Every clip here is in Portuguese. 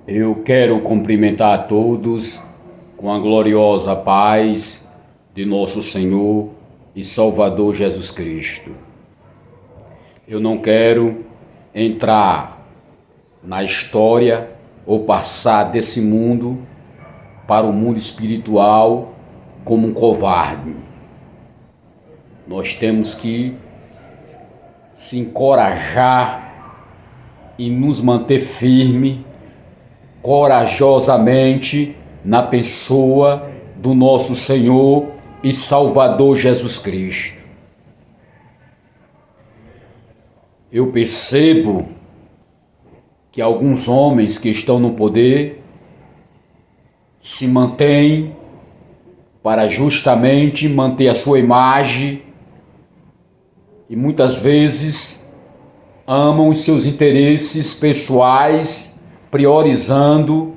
Eu quero cumprimentar a todos com a gloriosa paz de nosso Senhor e Salvador Jesus Cristo. Eu não quero entrar na história ou passar desse mundo para o mundo espiritual como um covarde. Nós temos que se encorajar e nos manter firme, corajosamente na pessoa do nosso Senhor e Salvador Jesus Cristo. Eu percebo que alguns homens que estão no poder se mantêm para justamente manter a sua imagem e muitas vezes amam os seus interesses pessoais, priorizando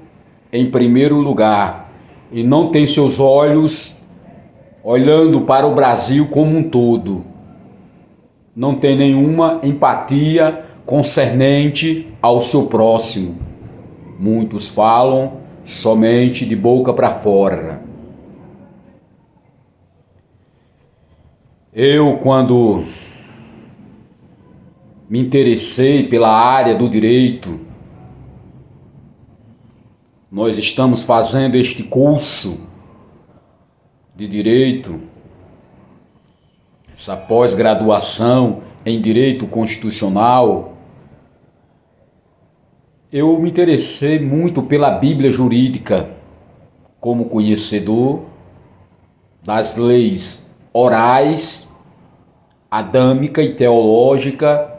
em primeiro lugar, e não tem seus olhos olhando para o Brasil como um todo. Não tem nenhuma empatia concernente ao seu próximo. Muitos falam somente de boca para fora. Eu, quando me interessei pela área do direito, nós estamos fazendo este curso de direito, essa pós-graduação em direito constitucional. Eu me interessei muito pela Bíblia jurídica, como conhecedor das leis orais, adâmica e teológica,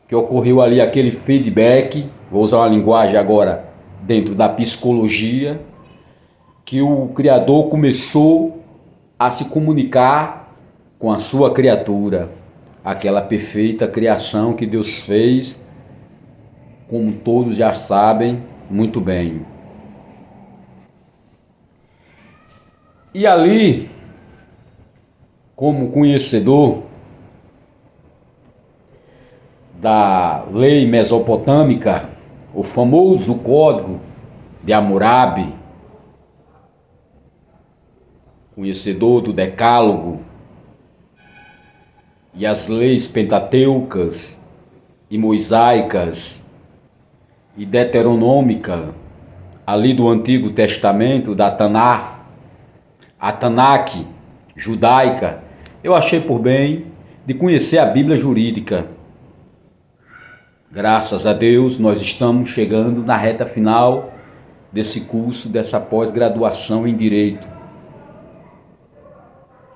que ocorreu ali aquele feedback, vou usar uma linguagem agora dentro da psicologia, que o Criador começou a se comunicar com a sua criatura, aquela perfeita criação que Deus fez, como todos já sabem muito bem. E ali, como conhecedor da lei mesopotâmica, o famoso Código de Hammurabi, conhecedor do Decálogo e as leis pentateucas e mosaicas e deuteronômica ali do Antigo Testamento, da Taná, a Tanakh judaica, eu achei por bem de conhecer a Bíblia jurídica. Graças a Deus, nós estamos chegando na reta final desse curso, dessa pós-graduação em Direito.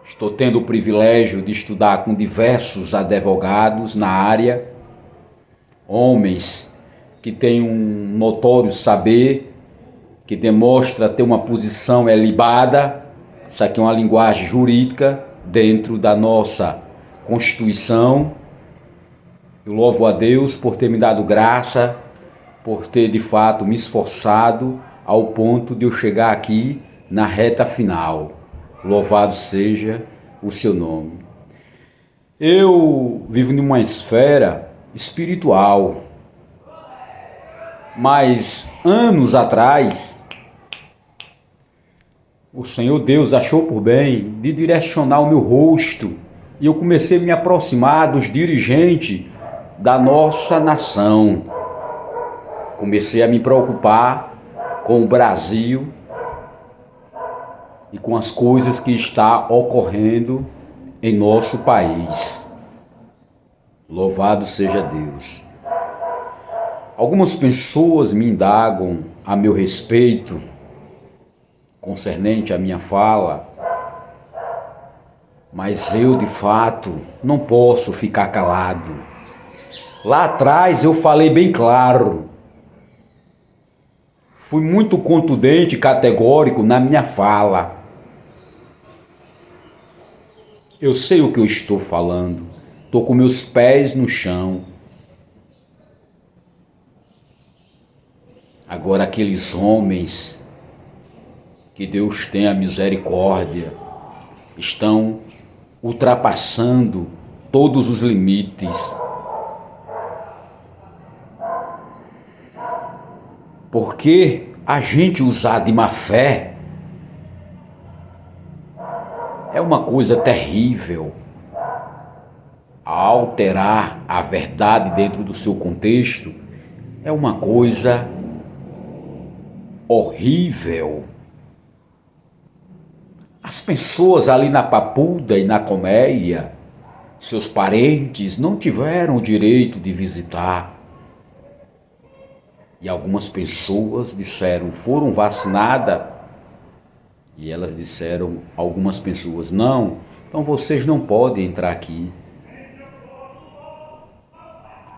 Estou tendo o privilégio de estudar com diversos advogados na área, homens que têm um notório saber, que demonstra ter uma posição ilibada. Isso aqui é uma linguagem jurídica dentro da nossa Constituição. Eu louvo a Deus por ter me dado graça, por ter de fato me esforçado ao ponto de eu chegar aqui na reta final. Louvado seja o seu nome. Eu vivo numa esfera espiritual, mas anos atrás, o Senhor Deus achou por bem de direcionar o meu rosto e eu comecei a me aproximar dos dirigentes da nossa nação. Comecei a me preocupar com o Brasil e com as coisas que está ocorrendo em nosso país. Louvado seja Deus. Algumas pessoas me indagam a meu respeito, concernente à minha fala, mas eu, de fato, não posso ficar calado. Lá atrás eu falei bem claro. Fui muito contundente e categórico na minha fala. Eu sei o que eu estou falando. Estou com meus pés no chão. Agora aqueles homens, que Deus tenha misericórdia, estão ultrapassando todos os limites. Porque a gente usar de má fé é uma coisa terrível. Alterar a verdade dentro do seu contexto é uma coisa horrível. As pessoas ali na Papuda e na Colmeia, seus parentes, não tiveram o direito de visitar. E algumas pessoas disseram, foram vacinadas. E elas disseram, algumas pessoas, não, então vocês não podem entrar aqui.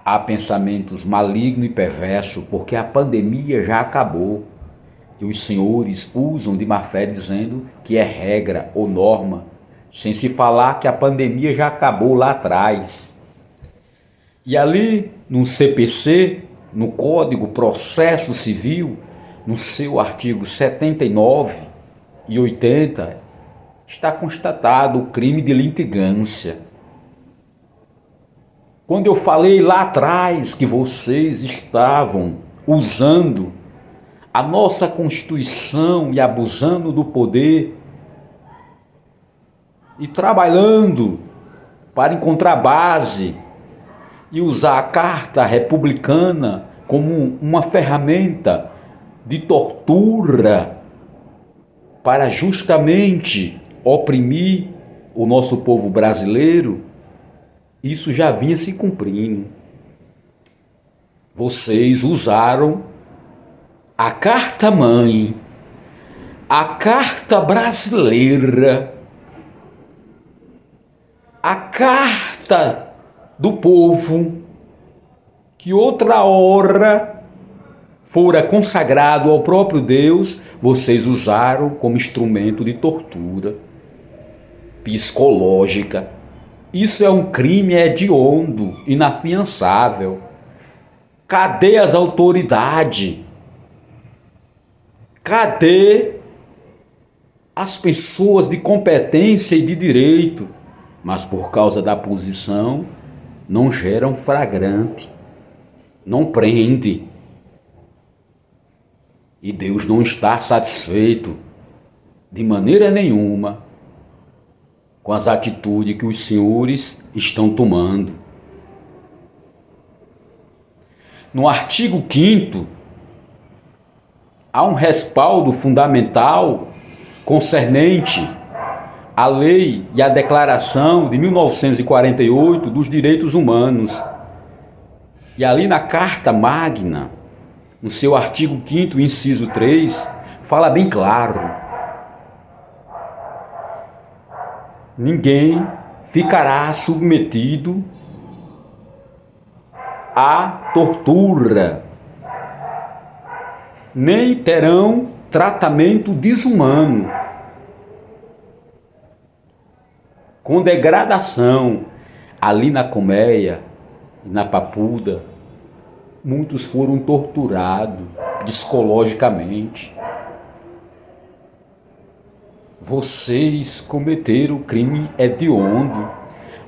Há pensamentos malignos e perversos, porque a pandemia já acabou. E os senhores usam de má fé dizendo que é regra ou norma, sem se falar que a pandemia já acabou lá atrás. E ali no CPC, no Código Processo Civil, no seu artigo 79 e 80, está constatado o crime de litigância. Quando eu falei lá atrás que vocês estavam usando a nossa Constituição e abusando do poder e trabalhando para encontrar base e usar a Carta Republicana como uma ferramenta de tortura para justamente oprimir o nosso povo brasileiro, isso já vinha se cumprindo. Vocês usaram a Carta-mãe, a Carta Brasileira, a Carta do Povo, que outra hora fora consagrado ao próprio Deus, vocês usaram como instrumento de tortura psicológica. Isso é um crime hediondo, inafiançável. Cadê as autoridades? Cadê as pessoas de competência e de direito? Mas por causa da posição, não geram flagrante, não prende. E Deus não está satisfeito de maneira nenhuma com as atitudes que os senhores estão tomando. No artigo 5º, há um respaldo fundamental concernente à lei e à declaração de 1948 dos direitos humanos. E ali na Carta Magna, no seu artigo 5º, inciso 3, fala bem claro: ninguém ficará submetido à tortura, nem terão tratamento desumano, com degradação. Ali na Colmeia e na Papuda, muitos foram torturados psicologicamente. Vocês cometeram crime hediondo.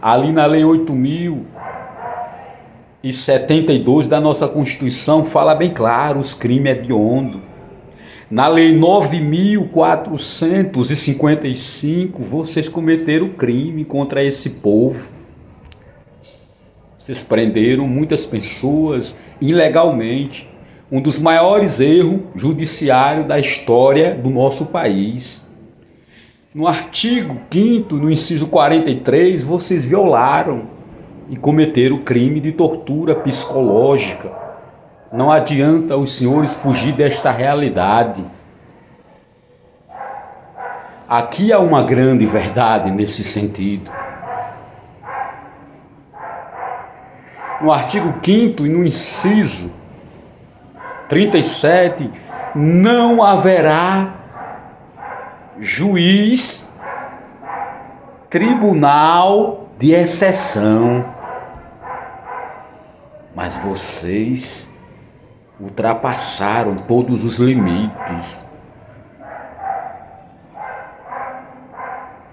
Ali na Lei 8.072 da nossa Constituição fala bem claro os crimes hediondos. Na Lei 9.455 vocês cometeram crime contra esse povo. Vocês prenderam muitas pessoas ilegalmente. Um dos maiores erros judiciários da história do nosso país. No artigo 5º, no inciso 43, vocês violaram e cometeram crime de tortura psicológica. Não adianta os senhores fugir desta realidade. Aqui há uma grande verdade nesse sentido. No artigo 5º e no inciso 37, não haverá juiz, tribunal de exceção. Mas vocês ultrapassaram todos os limites,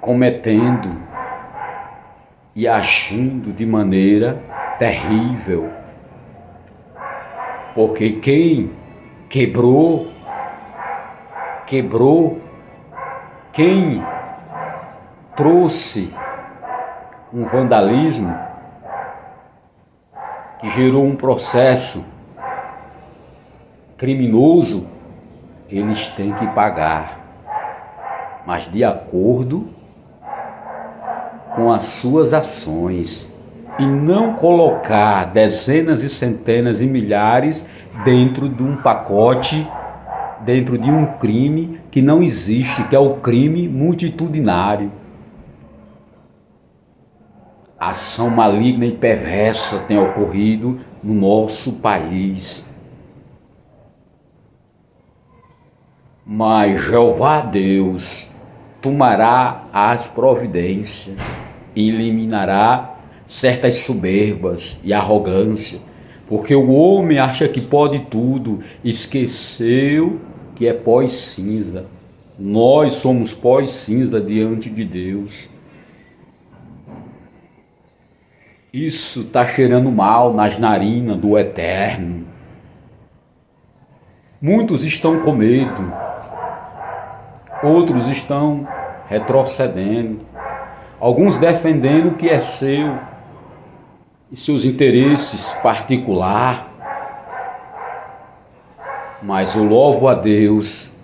cometendo e agindo de maneira terrível. Porque quem quebrou quem trouxe um vandalismo que gerou um processo criminoso, eles têm que pagar, mas de acordo com as suas ações, e não colocar dezenas e centenas e milhares dentro de um pacote, dentro de um crime que não existe, que é o crime multitudinário. A ação maligna e perversa tem ocorrido no nosso país. Mas Jeová Deus tomará as providências e eliminará certas soberbas e arrogância, porque o homem acha que pode tudo, esqueceu que é pó e cinza. Nós somos pó e cinza diante de Deus. Isso está cheirando mal nas narinas do Eterno. Muitos estão com medo, outros estão retrocedendo, alguns defendendo o que é seu e seus interesses particulares. Mas eu louvo a Deus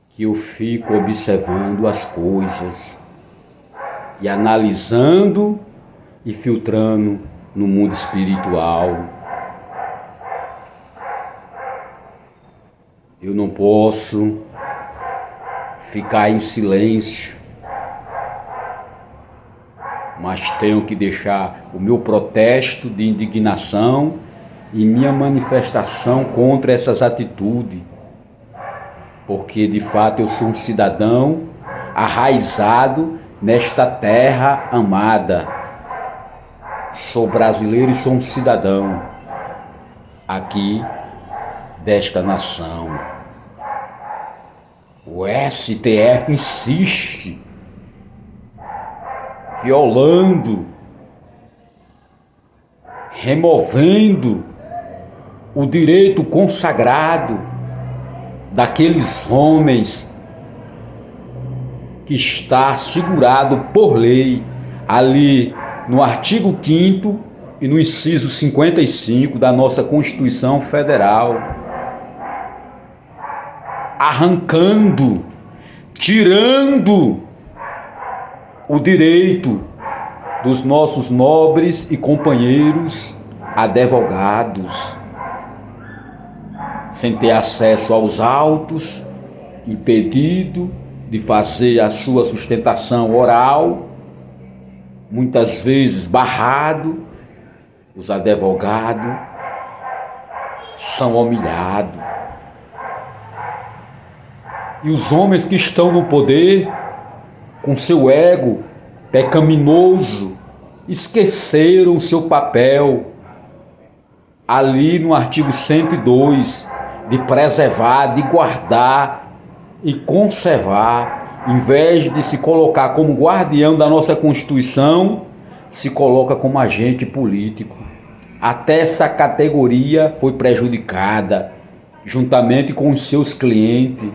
que eu fico observando as coisas e analisando e filtrando no mundo espiritual. Eu não posso ficar em silêncio, mas tenho que deixar o meu protesto de indignação e minha manifestação contra essas atitudes, porque de fato eu sou um cidadão arraizado nesta terra amada. Sou brasileiro e sou um cidadão aqui desta nação. O STF insiste, violando, removendo o direito consagrado daqueles homens que está assegurado por lei ali no artigo 5º e no inciso 55 da nossa Constituição Federal, arrancando, tirando o direito dos nossos nobres e companheiros advogados, sem ter acesso aos autos, impedido de fazer a sua sustentação oral, muitas vezes barrado. Os advogados são humilhados. E os homens que estão no poder, com seu ego pecaminoso, esqueceram o seu papel ali no artigo 102, de preservar, de guardar e conservar. Em vez de se colocar como guardião da nossa Constituição, se coloca como agente político. Até essa categoria foi prejudicada, juntamente com os seus clientes,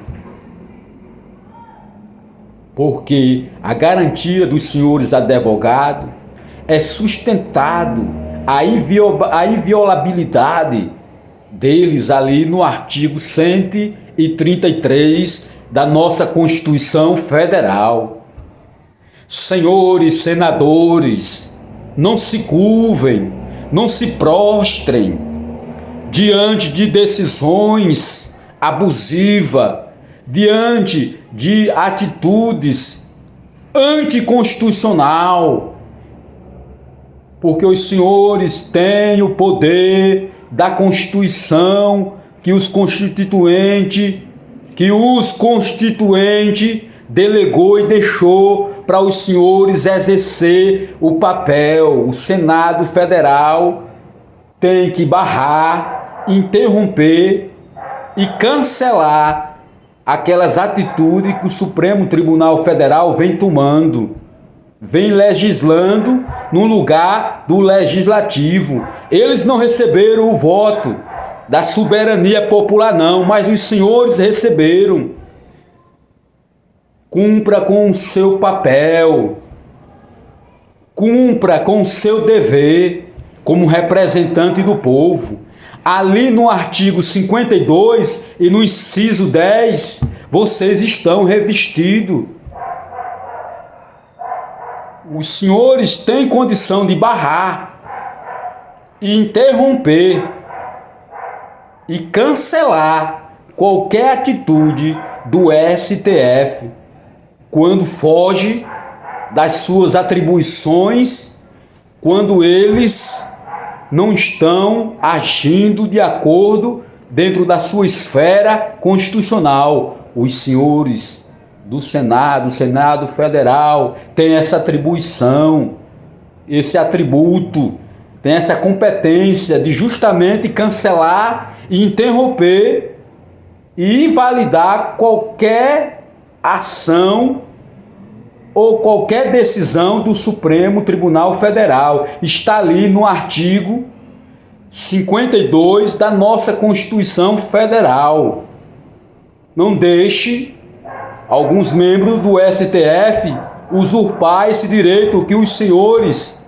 porque a garantia dos senhores advogados é sustentado a inviolabilidade deles ali no artigo 133 da nossa Constituição Federal. Senhores senadores, não se curvem, não se prostrem diante de decisões abusivas, diante de atitudes anticonstitucional, porque os senhores têm o poder da Constituição que os constituintes delegou e deixou para os senhores exercer o papel. O Senado Federal tem que barrar, interromper e cancelar aquelas atitudes que o Supremo Tribunal Federal vem tomando, vem legislando no lugar do Legislativo. Eles não receberam o voto da soberania popular não, mas os senhores receberam. Cumpra com o seu papel, cumpra com o seu dever como representante do povo. Ali no artigo 52 e no inciso 10, vocês estão revestidos. Os senhores têm condição de barrar e interromper e cancelar qualquer atitude do STF quando foge das suas atribuições, quando eles não estão agindo de acordo dentro da sua esfera constitucional. Os senhores do Senado, o Senado Federal, têm essa atribuição, esse atributo, tem essa competência de justamente cancelar e interromper e invalidar qualquer ação ou qualquer decisão do Supremo Tribunal Federal. Está ali no artigo 52 da nossa Constituição Federal. Não deixe alguns membros do STF usurpar esse direito que os senhores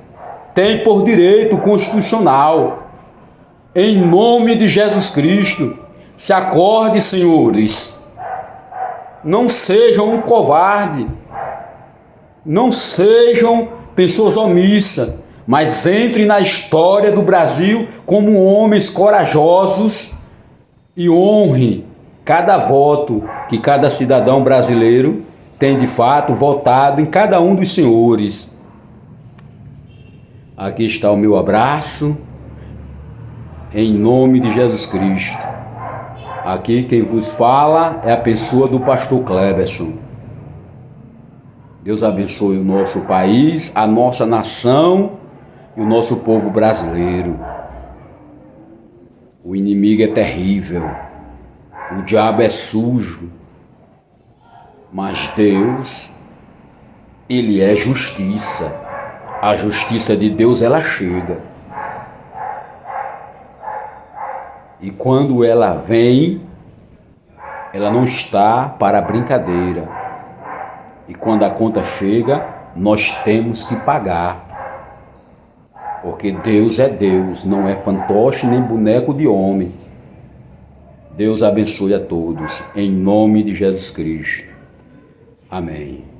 têm por direito constitucional. Em nome de Jesus Cristo, se acorde, senhores. Não sejam um covarde. Não sejam pessoas omissas, mas entrem na história do Brasil como homens corajosos e honrem cada voto que cada cidadão brasileiro tem de fato votado em cada um dos senhores. Aqui está o meu abraço, em nome de Jesus Cristo. Aqui quem vos fala é a pessoa do pastor Cleberson. Deus abençoe o nosso país, a nossa nação e o nosso povo brasileiro. O inimigo é terrível, o diabo é sujo, mas Deus, Ele é justiça. A justiça de Deus, ela chega. E quando ela vem, ela não está para brincadeira. E quando a conta chega, nós temos que pagar. Porque Deus é Deus, não é fantoche nem boneco de homem. Deus abençoe a todos, em nome de Jesus Cristo. Amém.